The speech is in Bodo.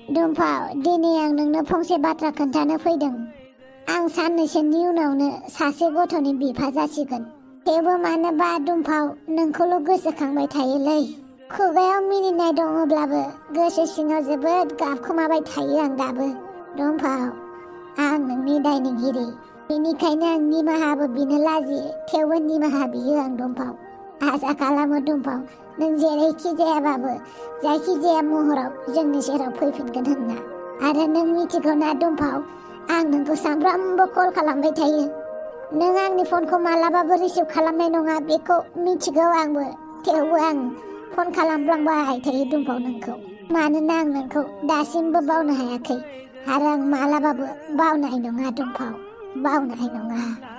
दुम्फाव दिनै आं नोंनो फंसे बाथ्रा खोन्थानो फैदों। आं साननैसोनि उनावनो सासे गथ'नि बिफा जासिगोन। थेवबो मानोबा दुम्फाव नोंखौल' गोसोखांबाय थायोलै। खुगायाव मिनिनाय दङब्लाबो गोसो सिङाव जोबोद गाबखोमाबाय थायो आं दाबो। दुम्फाव आं नोंनि दायनिगिरि, बेनिखायनो आं निमाहाबो बिनो लाजियो, थेवबो निमाहा बियो आं दुम्फाव। आसा खालामो दुम्फाव नों जेरैखि जायाबाबो जायखिजाया महराव जोंनि सेराव फैफिनगोन होनना। आरो नों मिथिगौ ना दुम्फाव, आं नोंखौ सानफ्रामबो कल खालामबाय थायो। नों आंनि फनखौ मालाबाबो रिसिभ खालामनाय नङा बेखौ मिथिगौ आंबो, थेवबो आं फन खालामफ्लांबाय थायो दुम्फाव नोंखौ। मानोना आं नोंखौ दासिमबो बावनो हायाखै आरो आं मालाबाबो बावनाय नङा दुम्फाव, बावनाय नङा।